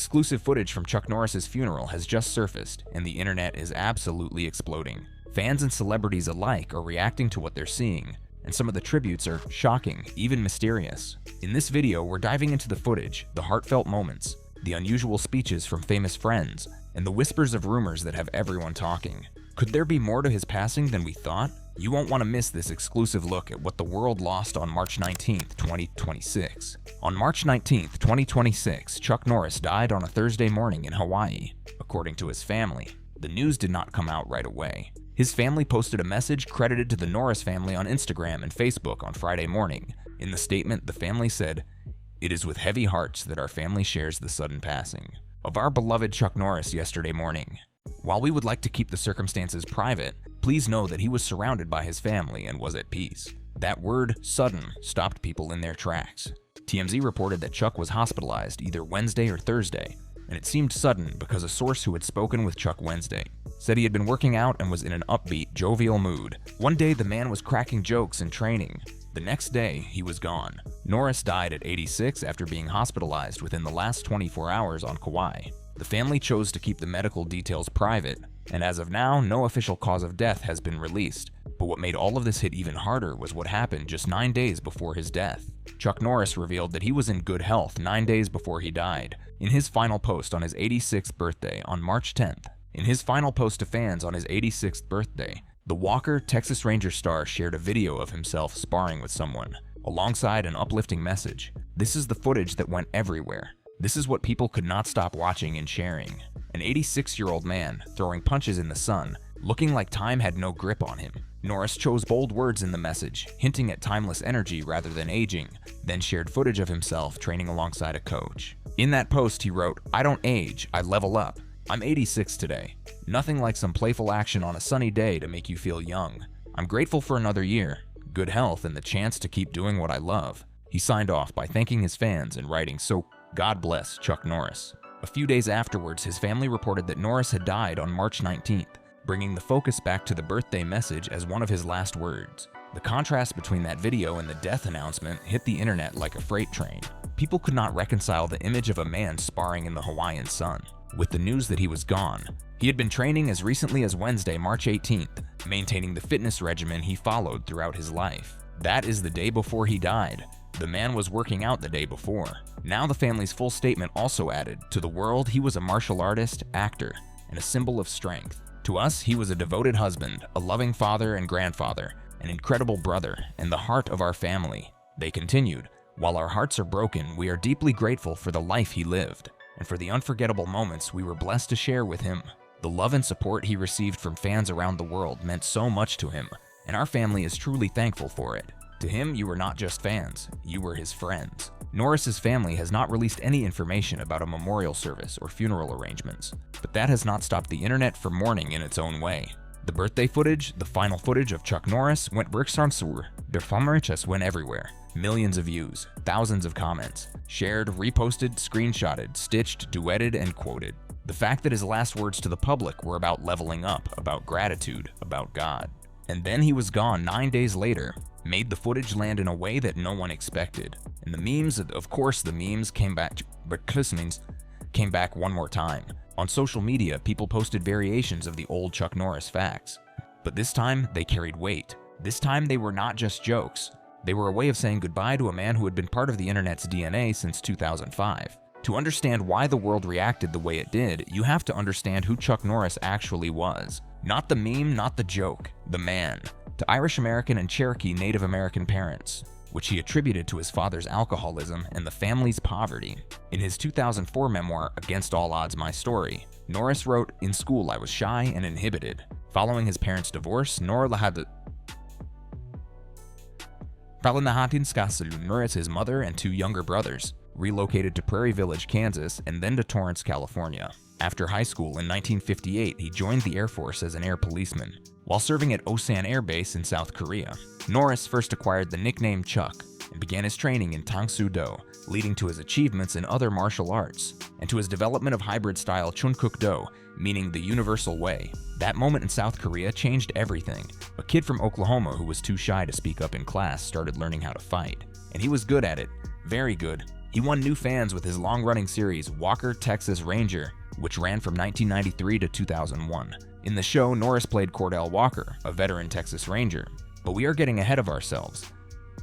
Exclusive footage from Chuck Norris's funeral has just surfaced, and the internet is absolutely exploding. Fans and celebrities alike are reacting to what they're seeing, and some of the tributes are shocking, even mysterious. In this video, we're diving into the footage, the heartfelt moments, the unusual speeches from famous friends, and the whispers of rumors that have everyone talking. Could there be more to his passing than we thought? You won't want to miss this exclusive look at what the world lost on March 19, 2026. On March 19, 2026, Chuck Norris died on a Thursday morning in Hawaii. According to his family, the news did not come out right away. His family posted a message credited to the Norris family on Instagram and Facebook on Friday morning. In the statement, the family said, "It is with heavy hearts that our family shares the sudden passing of our beloved Chuck Norris yesterday morning. While we would like to keep the circumstances private, please know that he was surrounded by his family and was at peace." That word, sudden, stopped people in their tracks. TMZ reported that Chuck was hospitalized either Wednesday or Thursday, and it seemed sudden because a source who had spoken with Chuck Wednesday said he had been working out and was in an upbeat, jovial mood. One day, the man was cracking jokes and training. The next day, he was gone. Norris died at 86 after being hospitalized within the last 24 hours on Kauai. The family chose to keep the medical details private, and as of now, no official cause of death has been released. But what made all of this hit even harder was what happened just 9 days before his death. Chuck Norris revealed that he was in good health 9 days before he died. In his final post on his 86th birthday on March 10th, in his final post to fans on his 86th birthday, the Walker, Texas Ranger star shared a video of himself sparring with someone, alongside an uplifting message. This is the footage that went everywhere. This is what people could not stop watching and sharing. An 86-year-old man throwing punches in the sun, looking like time had no grip on him. Norris chose bold words in the message, hinting at timeless energy rather than aging, then shared footage of himself training alongside a coach. In that post, he wrote, "I don't age, I level up. I'm 86 today. Nothing like some playful action on a sunny day to make you feel young. I'm grateful for another year, good health, and the chance to keep doing what I love." He signed off by thanking his fans and writing, "So God bless Chuck Norris." A few days afterwards, his family reported that Norris had died on March 19th, bringing the focus back to the birthday message as one of his last words. The contrast between that video and the death announcement hit the internet like a freight train. People could not reconcile the image of a man sparring in the Hawaiian sun with the news that he was gone. He had been training as recently as Wednesday, March 18th, maintaining the fitness regimen he followed throughout his life. That is the day before he died. The man was working out the day before. Now the family's full statement also added, "To the world, he was a martial artist, actor, and a symbol of strength. To us, he was a devoted husband, a loving father and grandfather, an incredible brother, and the heart of our family." They continued, "While our hearts are broken, we are deeply grateful for the life he lived, and for the unforgettable moments we were blessed to share with him. The love and support he received from fans around the world meant so much to him, and our family is truly thankful for it. To him, you were not just fans, you were his friends." Norris's family has not released any information about a memorial service or funeral arrangements, but that has not stopped the internet from mourning in its own way. The birthday footage, the final footage of Chuck Norris, went Bergstransur. Der Famarichas went everywhere. Millions of views, thousands of comments, shared, reposted, screenshotted, stitched, duetted, and quoted. The fact that his last words to the public were about leveling up, about gratitude, about God. And then he was gone 9 days later, made the footage land in a way that no one expected. And the memes, of course the memes came back, but came back one more time. On social media, people posted variations of the old Chuck Norris facts. But this time, they carried weight. This time, they were not just jokes. They were a way of saying goodbye to a man who had been part of the internet's DNA since 2005. To understand why the world reacted the way it did, you have to understand who Chuck Norris actually was. Not the meme, not the joke, the man. To Irish American and Cherokee Native American parents, which he attributed to his father's alcoholism and the family's poverty. In his 2004 memoir, Against All Odds, My Story, Norris wrote, "In school I was shy and inhibited. Following his parents' divorce, Norris his mother and 2 younger brothers, relocated to Prairie Village, Kansas, and then to Torrance, California. After high school in 1958, he joined the Air Force as an air policeman. While serving at Osan Air Base in South Korea, Norris first acquired the nickname Chuck and began his training in Tang-Soo-Do, leading to his achievements in other martial arts, and to his development of hybrid-style Chun-Kuk-Do, meaning the universal way. That moment in South Korea changed everything. A kid from Oklahoma who was too shy to speak up in class started learning how to fight, and he was good at it, very good, He won new fans with his long-running series Walker, Texas Ranger, which ran from 1993 to 2001. In the show, Norris played Cordell Walker, a veteran Texas Ranger. But we are getting ahead of ourselves.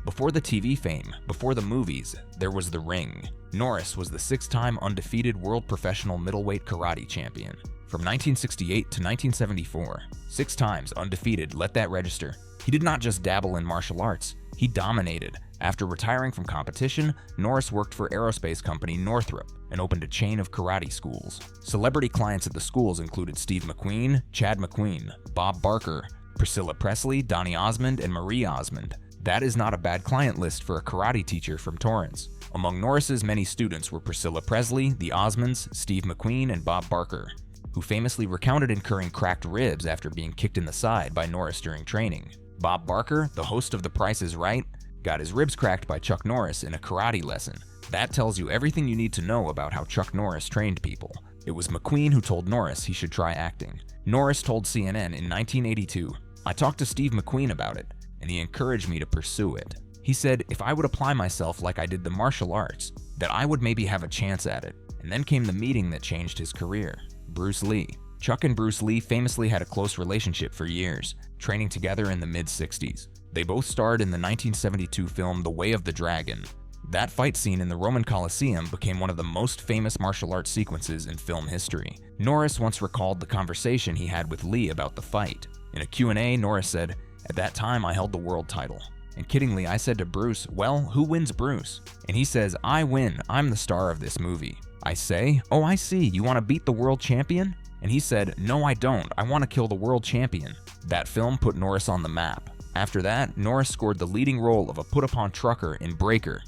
Before the TV fame, before the movies, there was the ring. Norris was the 6-time undefeated world professional middleweight karate champion. From 1968 to 1974, 6 times undefeated, let that register. He did not just dabble in martial arts, he dominated. After retiring from competition, Norris worked for aerospace company Northrop and opened a chain of karate schools. Celebrity clients at the schools included Steve McQueen, Chad McQueen, Bob Barker, Priscilla Presley, Donny Osmond, and Marie Osmond. That is not a bad client list for a karate teacher from Torrance. Among Norris's many students were Priscilla Presley, the Osmonds, Steve McQueen, and Bob Barker, who famously recounted incurring cracked ribs after being kicked in the side by Norris during training. Bob Barker, the host of The Price is Right, got his ribs cracked by Chuck Norris in a karate lesson. That tells you everything you need to know about how Chuck Norris trained people. It was McQueen who told Norris he should try acting. Norris told CNN in 1982, "I talked to Steve McQueen about it, and he encouraged me to pursue it. He said if I would apply myself like I did the martial arts, that I would maybe have a chance at it." And then came the meeting that changed his career. Bruce Lee. Chuck and Bruce Lee famously had a close relationship for years, training together in the mid-60s. They both starred in the 1972 film The Way of the Dragon. That fight scene in the Roman Colosseum became one of the most famous martial arts sequences in film history. Norris once recalled the conversation he had with Lee about the fight. In a Q&A, Norris said, "At that time, I held the world title. And kiddingly, I said to Bruce, 'Well, who wins, Bruce?' And he says, 'I win. I'm the star of this movie.' I say, 'Oh, I see. You want to beat the world champion?' And he said, 'No, I don't. I want to kill the world champion.' That film put Norris on the map. After that, Norris scored the leading role of a put-upon trucker in Breaker,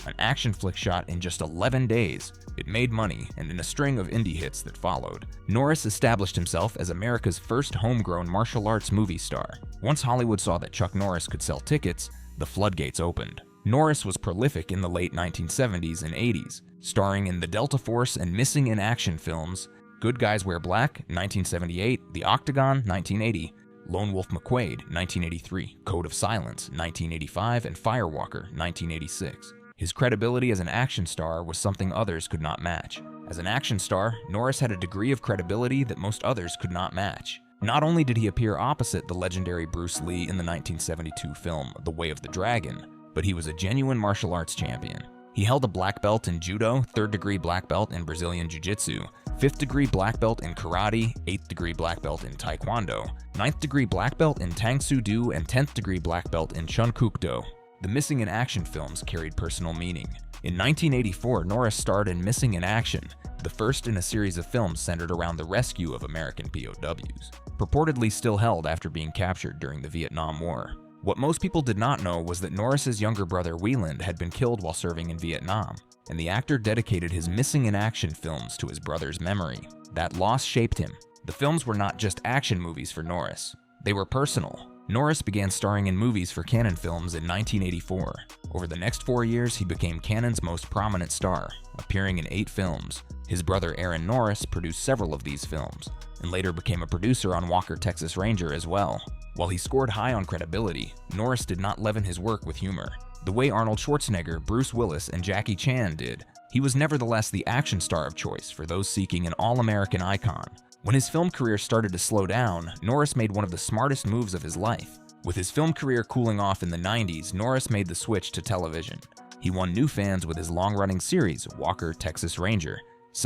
an action flick shot in just 11 days. It made money, and in a string of indie hits that followed, Norris established himself as America's first homegrown martial arts movie star. Once Hollywood saw that Chuck Norris could sell tickets, the floodgates opened. Norris was prolific in the late 1970s and 80s, starring in the Delta Force and Missing in Action films, Good Guys Wear Black, 1978, The Octagon, 1980, Lone Wolf McQuade, 1983, Code of Silence, 1985, and Firewalker, 1986. His credibility as an action star was something others could not match. As an action star, Norris had a degree of credibility that most others could not match. Not only did he appear opposite the legendary Bruce Lee in the 1972 film The Way of the Dragon, but he was a genuine martial arts champion. He held a black belt in judo, 3rd-degree black belt in Brazilian jiu-jitsu, 5th-degree black belt in karate, 8th-degree black belt in taekwondo, 9th-degree black belt in tang soo do, and 10th-degree black belt in chun kuk do. The Missing in Action films carried personal meaning. In 1984, Norris starred in Missing in Action, the first in a series of films centered around the rescue of American POWs, purportedly still held after being captured during the Vietnam War. What most people did not know was that Norris's younger brother Wieland had been killed while serving in Vietnam, and the actor dedicated his Missing in Action films to his brother's memory. That loss shaped him. The films were not just action movies for Norris, they were personal. Norris began starring in movies for Cannon Films in 1984. Over the next 4 years, he became Cannon's most prominent star, appearing in 8 films. His brother Aaron Norris produced several of these films, and later became a producer on Walker, Texas Ranger as well. While he scored high on credibility, Norris did not leaven his work with humor. The way Arnold Schwarzenegger, Bruce Willis, and Jackie Chan did, he was nevertheless the action star of choice for those seeking an all-American icon. When his film career started to slow down, Norris made one of the smartest moves of his life. With his film career cooling off in the 90s, Norris made the switch to television. He won new fans with his long-running series, Walker, Texas Ranger, which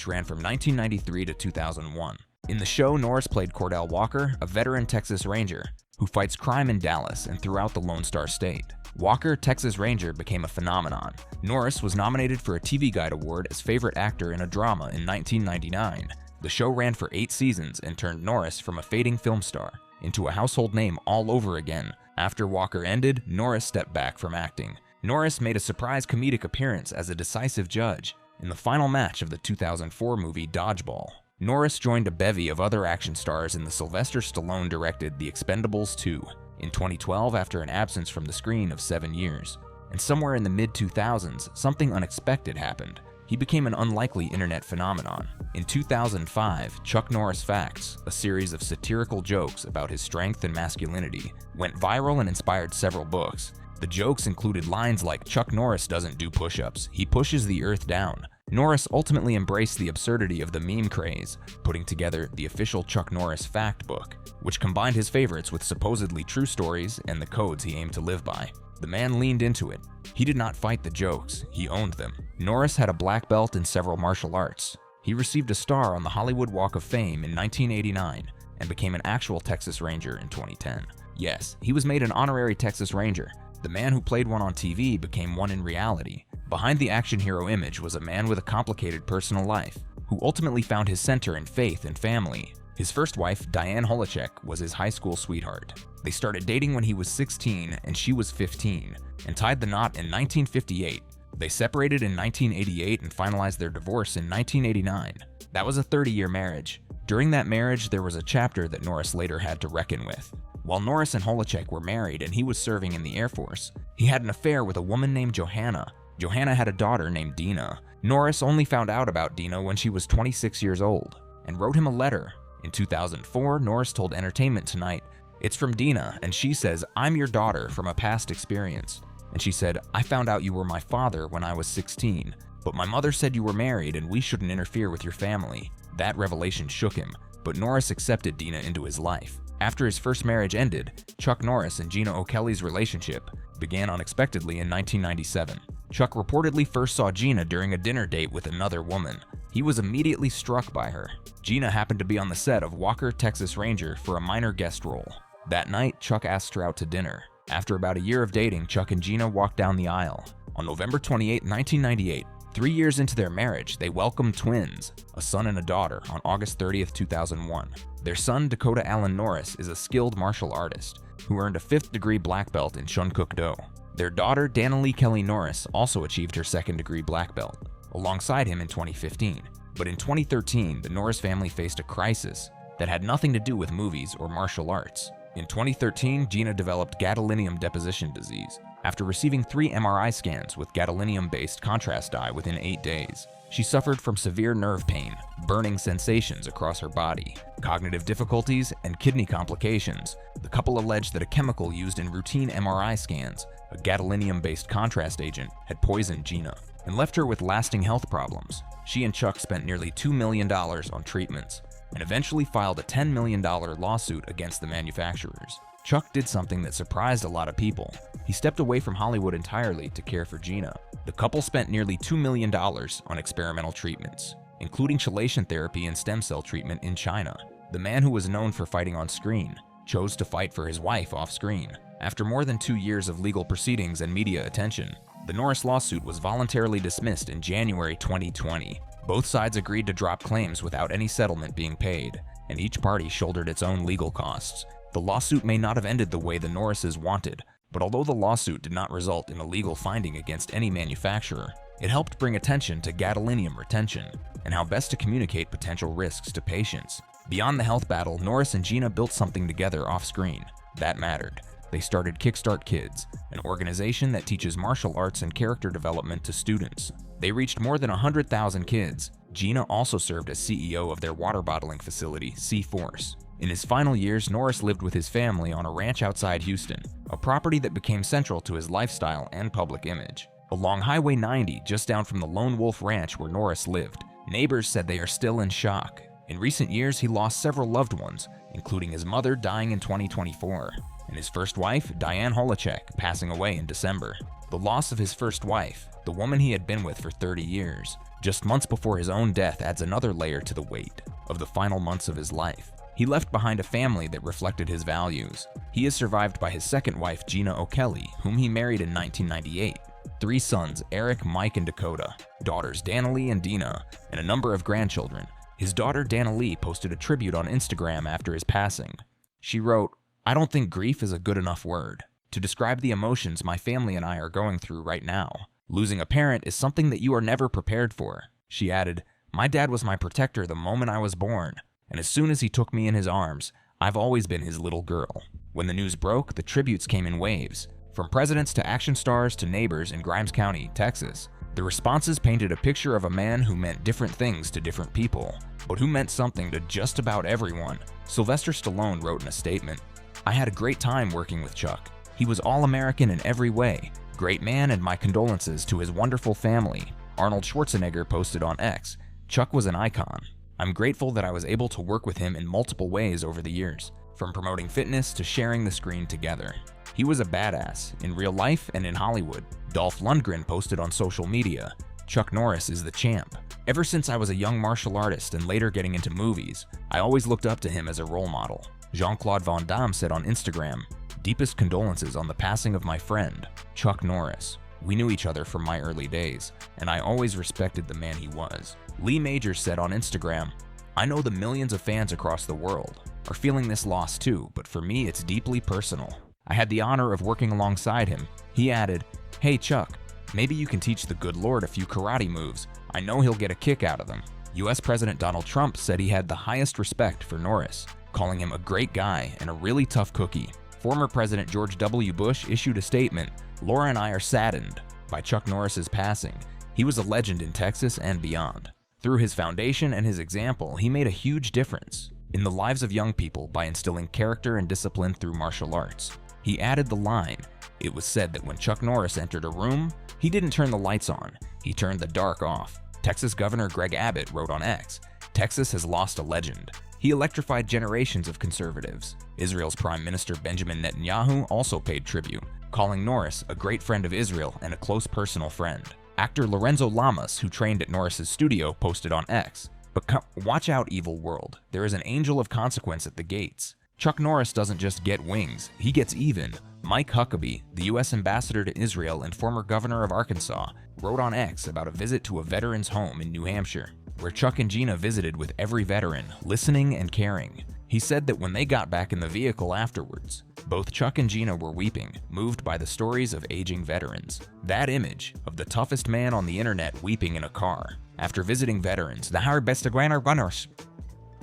ran from 1993 to 2001. In the show, Norris played Cordell Walker, a veteran Texas Ranger, who fights crime in Dallas and throughout the Lone Star State. Walker, Texas Ranger became a phenomenon. Norris was nominated for a TV Guide Award as favorite actor in a drama in 1999. The show ran for 8 seasons and turned Norris from a fading film star into a household name all over again. After Walker ended, Norris stepped back from acting. Norris made a surprise comedic appearance as a decisive judge in the final match of the 2004 movie Dodgeball. Norris joined a bevy of other action stars in the Sylvester Stallone-directed The Expendables 2 in 2012 after an absence from the screen of 7 years. And somewhere in the mid-2000s, something unexpected happened. He became an unlikely internet phenomenon. In 2005, Chuck Norris Facts, a series of satirical jokes about his strength and masculinity, went viral and inspired several books. The jokes included lines like "Chuck Norris doesn't do push-ups, he pushes the earth down." Norris ultimately embraced the absurdity of the meme craze, putting together the official Chuck Norris fact book, which combined his favorites with supposedly true stories and the codes he aimed to live by. The man leaned into it. He did not fight the jokes, he owned them. Norris had a black belt in several martial arts. He received a star on the Hollywood Walk of Fame in 1989 and became an actual Texas Ranger in 2010. Yes, he was made an honorary Texas Ranger. The man who played one on TV became one in reality. Behind the action hero image was a man with a complicated personal life, who ultimately found his center in faith and family. His first wife, Diane Holacek, was his high school sweetheart. They started dating when he was 16 and she was 15, and tied the knot in 1958. They separated in 1988 and finalized their divorce in 1989. That was a 30-year marriage. During that marriage, there was a chapter that Norris later had to reckon with. While Norris and Holacek were married and he was serving in the Air Force, he had an affair with a woman named Johanna. Johanna had a daughter named Dina. Norris only found out about Dina when she was 26 years old and wrote him a letter. In 2004, Norris told Entertainment Tonight, "It's from Dina, and she says, 'I'm your daughter from a past experience.' And she said, 'I found out you were my father when I was 16, but my mother said you were married and we shouldn't interfere with your family.' That revelation shook him, but Norris accepted Dina into his life. After his first marriage ended, Chuck Norris and Gina O'Kelly's relationship began unexpectedly in 1997. Chuck reportedly first saw Gina during a dinner date with another woman. He was immediately struck by her. Gina happened to be on the set of Walker, Texas Ranger for a minor guest role. That night, Chuck asked her out to dinner. After about a year of dating, Chuck and Gina walked down the aisle. On November 28, 1998, 3 years into their marriage, they welcomed twins, a son and a daughter, on August 30th, 2001. Their son, Dakota Allen Norris, is a skilled martial artist who earned a 5th-degree black belt in Shun Kuk Do. Their daughter, Danilee Kelly Norris, also achieved her 2nd-degree black belt, alongside him in 2015. But in 2013, the Norris family faced a crisis that had nothing to do with movies or martial arts. In 2013, Gina developed gadolinium deposition disease after receiving 3 MRI scans with gadolinium-based contrast dye within 8 days. She suffered from severe nerve pain, burning sensations across her body, cognitive difficulties, and kidney complications. The couple alleged that a chemical used in routine MRI scans, a gadolinium-based contrast agent, had poisoned Gina and left her with lasting health problems. She and Chuck spent nearly $2 million on treatments and eventually filed a $10 million lawsuit against the manufacturers. Chuck did something that surprised a lot of people. He stepped away from Hollywood entirely to care for Gina. The couple spent nearly $2 million on experimental treatments, including chelation therapy and stem cell treatment in China. The man who was known for fighting on screen chose to fight for his wife off screen. After more than 2 years of legal proceedings and media attention, the Norris lawsuit was voluntarily dismissed in January 2020. Both sides agreed to drop claims without any settlement being paid, and each party shouldered its own legal costs. The lawsuit may not have ended the way the Norrises wanted, but although the lawsuit did not result in a legal finding against any manufacturer, it helped bring attention to gadolinium retention and how best to communicate potential risks to patients. Beyond the health battle, Norris and Gina built something together off-screen that mattered. They started Kickstart Kids, an organization that teaches martial arts and character development to students. They reached more than 100,000 kids. Gina also served as CEO of their water bottling facility, C-Force. In his final years, Norris lived with his family on a ranch outside Houston, a property that became central to his lifestyle and public image. Along Highway 90, just down from the Lone Wolf Ranch where Norris lived, neighbors said they are still in shock. In recent years, he lost several loved ones, including his mother dying in 2024, and his first wife, Diane Holacek, passing away in December. The loss of his first wife, the woman he had been with for 30 years, just months before his own death, adds another layer to the weight of the final months of his life. He left behind a family that reflected his values. He is survived by his second wife, Gina O'Kelly, whom he married in 1998. 3 sons, Eric, Mike, and Dakota, daughters Danilee and Dina, and a number of grandchildren. His daughter Danilee posted a tribute on Instagram after his passing. She wrote, "I don't think grief is a good enough word to describe the emotions my family and I are going through right now. Losing a parent is something that you are never prepared for." She added, "My dad was my protector the moment I was born, and as soon as he took me in his arms, I've always been his little girl." When the news broke, the tributes came in waves, from presidents to action stars to neighbors in Grimes County, Texas. The responses painted a picture of a man who meant different things to different people, but who meant something to just about everyone. Sylvester Stallone wrote in a statement, "I had a great time working with Chuck. He was all-American in every way. Great man, and my condolences to his wonderful family." Arnold Schwarzenegger posted on X, "Chuck was an icon. I'm grateful that I was able to work with him in multiple ways over the years, from promoting fitness to sharing the screen together. He was a badass, in real life and in Hollywood." Dolph Lundgren posted on social media, "Chuck Norris is the champ. Ever since I was a young martial artist and later getting into movies, I always looked up to him as a role model." Jean-Claude Van Damme said on Instagram, "Deepest condolences on the passing of my friend, Chuck Norris. We knew each other from my early days, and I always respected the man he was." Lee Majors said on Instagram, "I know the millions of fans across the world are feeling this loss too, but for me it's deeply personal. I had the honor of working alongside him." He added, "Hey Chuck, maybe you can teach the good Lord a few karate moves. I know he'll get a kick out of them." US President Donald Trump said he had the highest respect for Norris, calling him a great guy and a really tough cookie. Former President George W. Bush issued a statement, "Laura and I are saddened by Chuck Norris's passing. He was a legend in Texas and beyond. Through his foundation and his example, he made a huge difference in the lives of young people by instilling character and discipline through martial arts." He added the line, "It was said that when Chuck Norris entered a room, he didn't turn the lights on, he turned the dark off." Texas Governor Greg Abbott wrote on X, "Texas has lost a legend. He electrified generations of conservatives." Israel's Prime Minister Benjamin Netanyahu also paid tribute, calling Norris a great friend of Israel and a close personal friend. Actor Lorenzo Lamas, who trained at Norris's studio, posted on X, "But watch out, evil world. There is an angel of consequence at the gates. Chuck Norris doesn't just get wings, he gets even." Mike Huckabee, the U.S. ambassador to Israel and former governor of Arkansas, wrote on X about a visit to a veteran's home in New Hampshire, where Chuck and Gina visited with every veteran, listening and caring. He said that when they got back in the vehicle afterwards, both Chuck and Gina were weeping, moved by the stories of aging veterans. That image of the toughest man on the internet weeping in a car after visiting veterans, the Harry Bestagraner Gunners,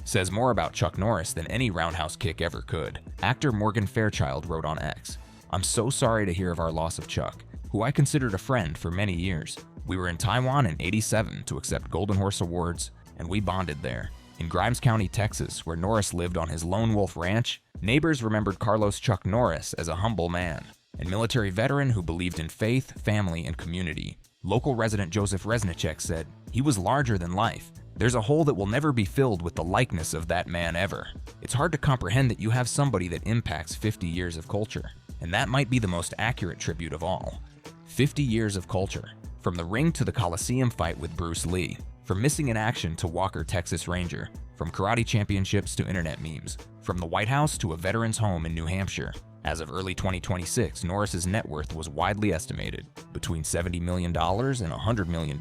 says more about Chuck Norris than any roundhouse kick ever could. Actor Morgan Fairchild wrote on X, "I'm so sorry to hear of our loss of Chuck, who I considered a friend for many years. We were in Taiwan in '87 to accept Golden Horse Awards, and we bonded there. In Grimes County, Texas, where Norris lived on his Lone Wolf Ranch, neighbors remembered Carlos Chuck Norris as a humble man and military veteran who believed in faith, family, and community." Local resident Joseph Resnicek said, "He was larger than life. There's a hole that will never be filled with the likeness of that man ever. It's hard to comprehend that you have somebody that impacts 50 years of culture. And that might be the most accurate tribute of all. 50 years of culture. From the ring to the Coliseum fight with Bruce Lee. From missing in action to Walker, Texas Ranger. From karate championships to internet memes. From the White House to a veteran's home in New Hampshire." As of early 2026, Norris's net worth was widely estimated between $70 million and $100 million,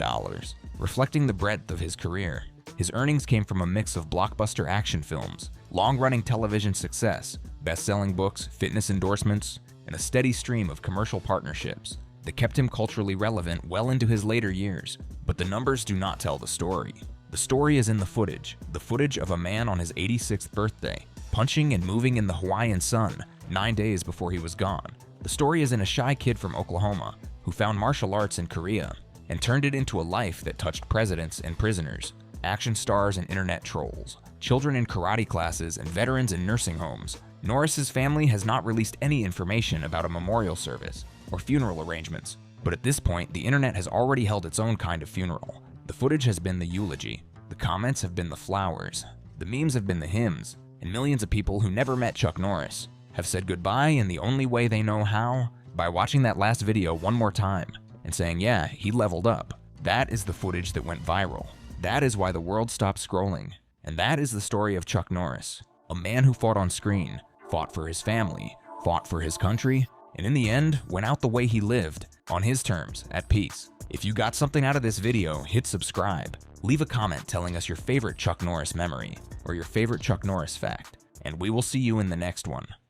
reflecting the breadth of his career. His earnings came from a mix of blockbuster action films, long-running television success, best-selling books, fitness endorsements, and a steady stream of commercial partnerships that kept him culturally relevant well into his later years. But the numbers do not tell the story. The story is in the footage of a man on his 86th birthday, punching and moving in the Hawaiian sun 9 days before he was gone. The story is in a shy kid from Oklahoma who found martial arts in Korea and turned it into a life that touched presidents and prisoners, action stars and internet trolls, children in karate classes, and veterans in nursing homes. Norris's family has not released any information about a memorial service or funeral arrangements, but at this point, the internet has already held its own kind of funeral. The footage has been the eulogy, the comments have been the flowers, the memes have been the hymns, and millions of people who never met Chuck Norris have said goodbye in the only way they know how, by watching that last video one more time and saying, yeah, he leveled up. That is the footage that went viral. That is why the world stopped scrolling. And that is the story of Chuck Norris, a man who fought on screen, fought for his family, fought for his country, and in the end, went out the way he lived, on his terms, at peace. If you got something out of this video, hit subscribe. Leave a comment telling us your favorite Chuck Norris memory, or your favorite Chuck Norris fact, and we will see you in the next one.